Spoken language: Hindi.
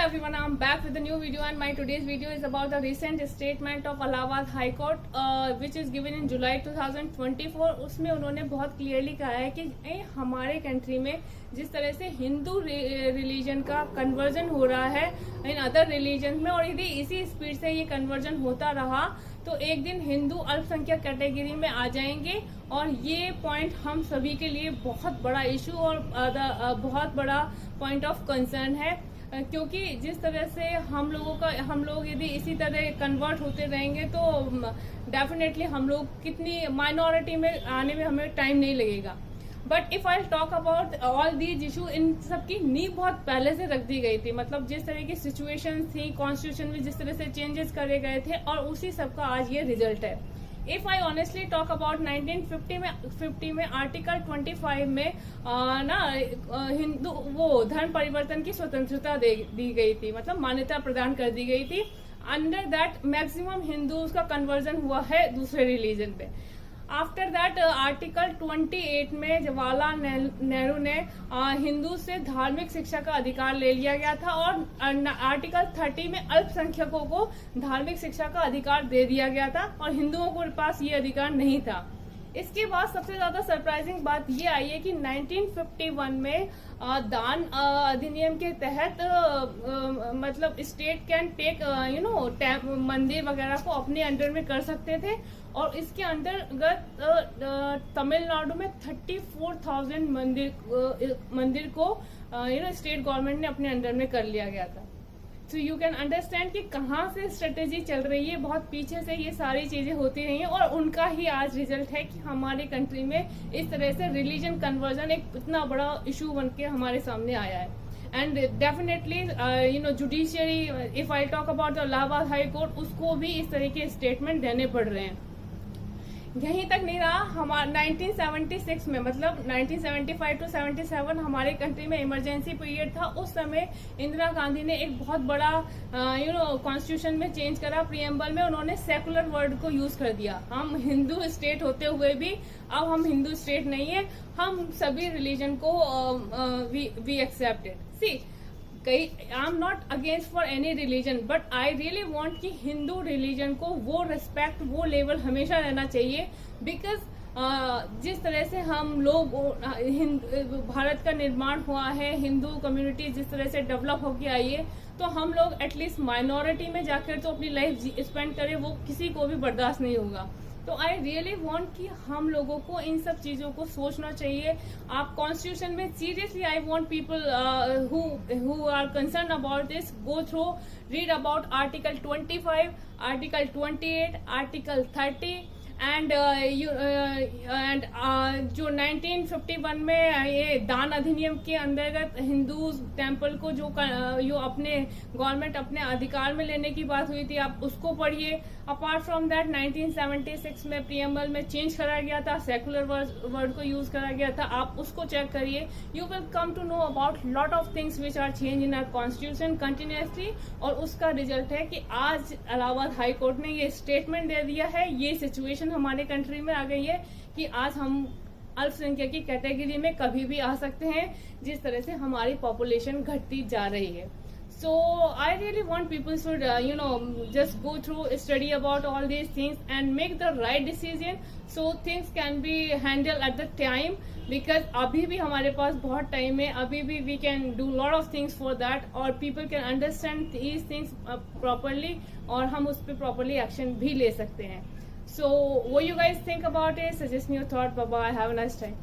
everyone, I'm back with a new video and my today's video is about the recent statement of Allahabad High Court which is given in July 2024। उसमें उन्होंने बहुत क्लियरली कहा है कि हमारे कंट्री में जिस तरह से हिंदू रिलीजन का कन्वर्जन हो रहा है इन अदर रिलीजन में, और यदि इसी स्पीड से ये कन्वर्जन होता रहा तो एक दिन हिंदू अल्पसंख्यक कैटेगरी में आ जाएंगे। और ये पॉइंट हम सभी के लिए बहुत बड़ा इशू और बहुत बड़ा पॉइंट ऑफ कंसर्न है, क्योंकि जिस तरह से हम लोग यदि इसी तरह कन्वर्ट होते रहेंगे तो डेफिनेटली हम लोग कितनी माइनॉरिटी में आने में हमें टाइम नहीं लगेगा। But if I talk about all these issue, इन सबकी नींव बहुत पहले से रख दी गई थी। मतलब जिस तरह की सिचुएशन थी, कॉन्स्टिट्यूशन में जिस तरह से चेंजेस करे गए थे, और उसी सबका आज ये रिजल्ट है। If I honestly talk about 1950 में आर्टिकल 25 में हिंदू वो धर्म परिवर्तन की स्वतंत्रता दी गई थी, मतलब मान्यता प्रदान कर दी गई थी। अंडर दैट मैक्सिमम हिंदूज का कन्वर्जन हुआ है दूसरे रिलीजन पे। आफ्टर दैट आर्टिकल 28 में जवाहरलाल नेहरू ने हिंदू से धार्मिक शिक्षा का अधिकार ले लिया गया था, और आर्टिकल 30 में अल्पसंख्यकों को धार्मिक शिक्षा का अधिकार दे दिया गया था और हिंदुओं के पास ये अधिकार नहीं था। इसके बाद सबसे ज्यादा सरप्राइजिंग बात ये आई है कि 1951 में दान अधिनियम के तहत मतलब स्टेट कैन टेक मंदिर वगैरह को अपने अंडर में कर सकते थे, और इसके अंतर्गत तमिलनाडु में 34,000 मंदिर को स्टेट गवर्नमेंट ने अपने अंडर में कर लिया गया था। तो यू कैन अंडरस्टैंड कि कहाँ से स्ट्रेटेजी चल रही है, बहुत पीछे से ये सारी चीजें होती रही हैं, और उनका ही आज रिजल्ट है कि हमारे कंट्री में इस तरह से रिलीजन कन्वर्जन एक इतना बड़ा इशू बन के हमारे सामने आया है। And definitely judiciary, if I talk about the Allahabad high court, उसको भी इस तरह के स्टेटमेंट देने पड़ रहे हैं। यहीं तक नहीं रहा, हमारा 1976 में, मतलब 1975 टू 77 हमारे कंट्री में इमरजेंसी पीरियड था। उस समय इंदिरा गांधी ने एक बहुत बड़ा कॉन्स्टिट्यूशन में चेंज करा, प्रीएम्बल में उन्होंने सेकुलर वर्ड को यूज कर दिया। हम हिंदू स्टेट होते हुए भी अब हम हिंदू स्टेट नहीं है, हम सभी रिलीजन को we accepted. See, I am not against for any religion, but I really want कि हिंदू रिलीजन को वो रिस्पेक्ट, वो लेवल हमेशा रहना चाहिए। बिकॉज जिस तरह से हम लोग भारत का निर्माण हुआ है, हिंदू कम्युनिटी जिस तरह से डेवलप होके आई है, तो हम लोग एटलीस्ट माइनॉरिटी में जाकर तो अपनी लाइफ स्पेंड करें, वो किसी को भी बर्दाश्त नहीं होगा। तो आई रियली वॉन्ट कि हम लोगों को इन सब चीजों को सोचना चाहिए। आप कॉन्स्टिट्यूशन में seriously, I want people who are concern about this go through, read about article 25, article 28, article 30 and जो 1951 में ये दान अधिनियम के अंतर्गत हिंदू टेम्पल को जो अपने गवर्नमेंट अपने अधिकार में लेने की बात हुई थी, आप उसको पढ़िए। अपार्ट फ्रॉम दैट 1976 में प्रीएम्बल में चेंज करा गया था, सेकुलर वर्ड को यूज करा गया था, आप उसको चेक करिए। You will come to know about lot of things which are change in our constitution continuously, और उसका रिजल्ट है कि आज इलाहाबाद हाई कोर्ट ने ये स्टेटमेंट दे दिया है। ये सिचुएशन हमारे कंट्री में आ गई है कि आज हम अल्पसंख्यक की कैटेगरी में कभी भी आ सकते हैं, जिस तरह से हमारी पॉपुलेशन घटती जा रही है। So I really want people should just go through, study about all these things and make the right decision, so things can be handled at the time, because अभी भी हमारे पास बहुत टाइम है, अभी भी we can do lot of things for that, और people can understand these things properly, और हम उस पर properly action भी ले सकते हैं। So what you guys think about it? Suggest me your thought. Bye bye. Have a nice time.